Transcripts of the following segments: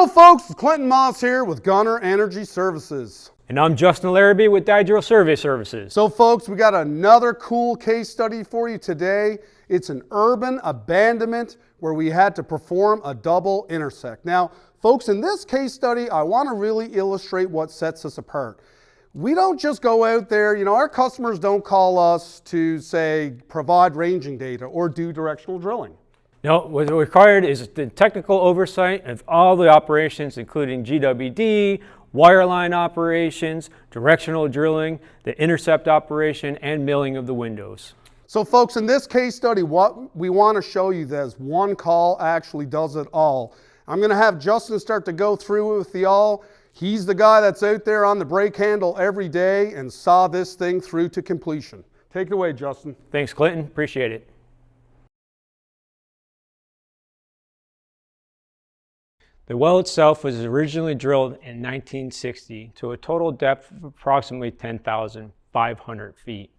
Hello folks, it's Clinton Moss here with Gunner Energy Services. And I'm Justin Larrabee with Dydrill Survey Services. So folks, we got another cool case study for you today. It's an urban abandonment where we had to perform a double intersect. Now, folks, in this case study, I want to really illustrate what sets us apart. We don't just go out there, our customers don't call us to say, provide ranging data or do directional drilling. No, what's required is the technical oversight of all the operations, including GWD, wireline operations, directional drilling, the intercept operation, and milling of the windows. So folks, in this case study, what we want to show you is one call actually does it all. I'm going to have Justin start to go through it with you all. He's the guy that's out there on the brake handle every day and saw this thing through to completion. Take it away, Justin. Thanks, Clinton. Appreciate it. The well itself was originally drilled in 1960 to a total depth of approximately 10,500 feet.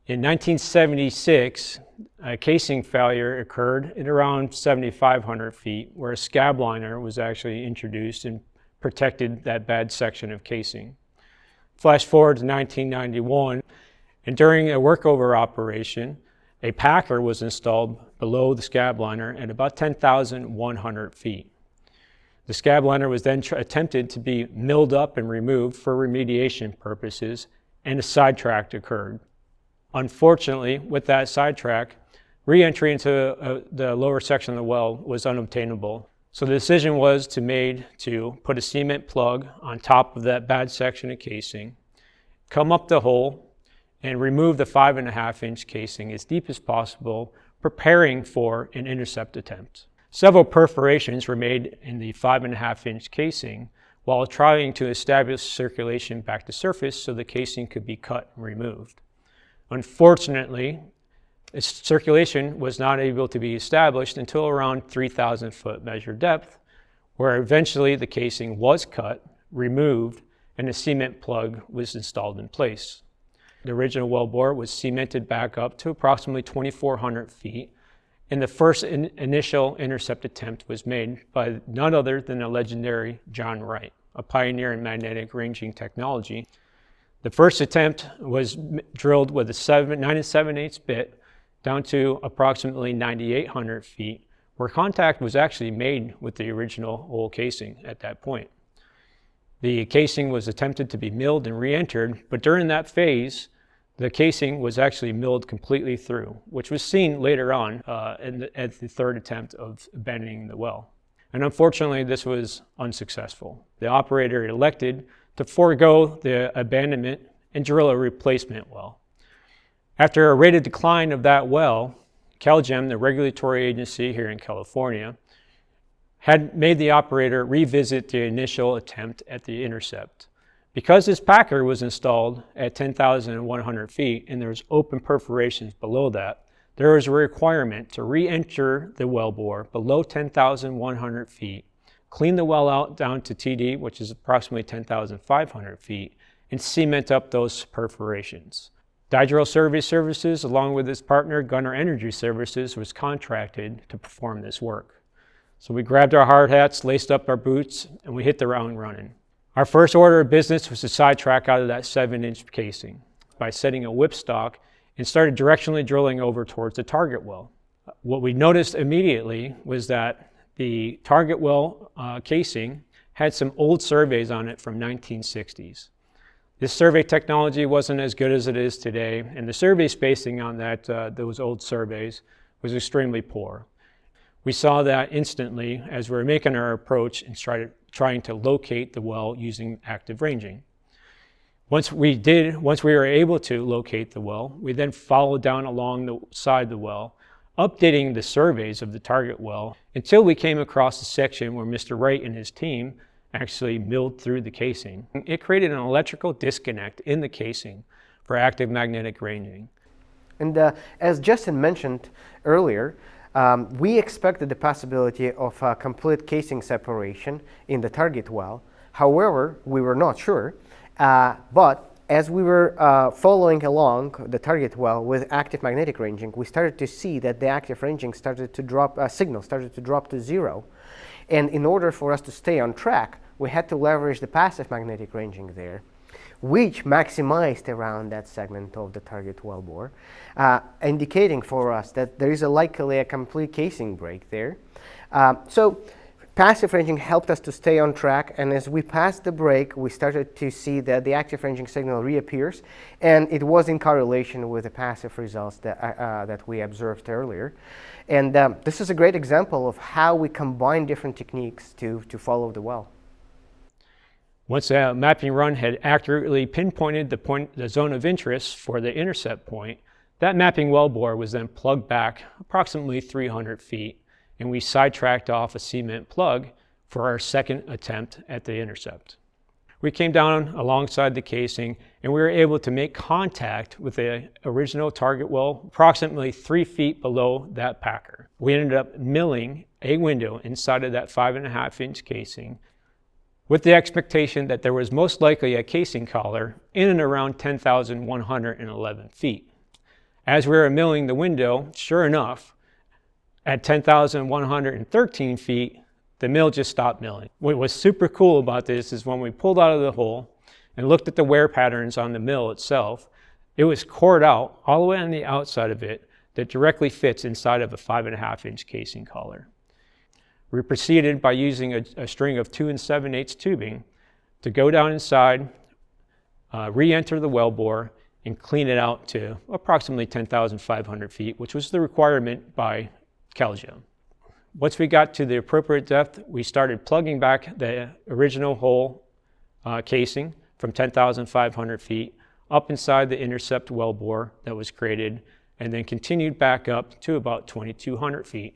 In 1976, a casing failure occurred at around 7,500 feet, where a scab liner was actually introduced and protected that bad section of casing. Flash forward to 1991, and during a workover operation, a packer was installed below the scab liner at about 10,100 feet. The scab liner was then attempted to be milled up and removed for remediation purposes, and a sidetrack occurred. Unfortunately, with that sidetrack, re-entry into the lower section of the well was unobtainable. So the decision was made to put a cement plug on top of that bad section of casing, come up the hole, and remove the 5.5-inch casing as deep as possible, preparing for an intercept attempt. Several perforations were made in the 5.5-inch casing while trying to establish circulation back to surface so the casing could be cut and removed. Unfortunately, circulation was not able to be established until around 3,000 foot measured depth, where eventually the casing was cut, removed, and a cement plug was installed in place. The original wellbore was cemented back up to approximately 2,400 feet, and the first initial intercept attempt was made by none other than the legendary John Wright, a pioneer in magnetic ranging technology. The first attempt was drilled with a 9 7/8 bit down to approximately 9,800 feet, where contact was actually made with the original old casing at that point. The casing was attempted to be milled and re-entered, but during that phase, the casing was actually milled completely through, which was seen later on at the third attempt of abandoning the well. And unfortunately, this was unsuccessful. The operator elected to forego the abandonment and drill a replacement well. After a rate of decline of that well, CalGEM, the regulatory agency here in California, had made the operator revisit the initial attempt at the intercept. Because this packer was installed at 10,100 feet and there's open perforations below that, there was a requirement to re-enter the wellbore below 10,100 feet, clean the well out down to TD, which is approximately 10,500 feet, and cement up those perforations. Dydrill Survey Services, along with its partner Gunner Energy Services, was contracted to perform this work. So we grabbed our hard hats, laced up our boots, and we hit the ground running. Our first order of business was to sidetrack out of that 7-inch casing by setting a whipstock and started directionally drilling over towards the target well. What we noticed immediately was that the target well casing had some old surveys on it from 1960s. This survey technology wasn't as good as it is today, and the survey spacing on those old surveys was extremely poor. We saw that instantly as we were making our approach and trying to locate the well using active ranging. Once we were able to locate the well, we then followed down along the side of the well, updating the surveys of the target well until we came across a section where Mr. Wright and his team actually milled through the casing. It created an electrical disconnect in the casing for active magnetic ranging. And as Justin mentioned earlier, we expected the possibility of a complete casing separation in the target well. However, we were not sure, but as we were following along the target well with active magnetic ranging, we started to see that the active ranging started to drop, signal started to drop to zero. And in order for us to stay on track, we had to leverage the passive magnetic ranging there, which maximized around that segment of the target wellbore, indicating for us that there is likely a complete casing break there. So passive ranging helped us to stay on track, and as we passed the break, we started to see that the active ranging signal reappears, and it was in correlation with the passive results that we observed earlier. And this is a great example of how we combine different techniques to follow the well. Once a mapping run had accurately pinpointed the zone of interest for the intercept point, that mapping wellbore was then plugged back approximately 300 feet, and we sidetracked off a cement plug for our second attempt at the intercept. We came down alongside the casing, and we were able to make contact with the original target well approximately 3 feet below that packer. We ended up milling a window inside of that 5.5-inch casing, with the expectation that there was most likely a casing collar in and around 10,111 feet. As we were milling the window, sure enough, at 10,113 feet, the mill just stopped milling. What was super cool about this is when we pulled out of the hole and looked at the wear patterns on the mill itself, it was cored out all the way on the outside of it that directly fits inside of a 5.5-inch casing collar. We proceeded by using a string of 2 7/8 tubing to go down inside, re-enter the wellbore, and clean it out to approximately 10,500 feet, which was the requirement by Calgeo. Once we got to the appropriate depth, we started plugging back the original hole casing from 10,500 feet up inside the intercept wellbore that was created, and then continued back up to about 2,200 feet.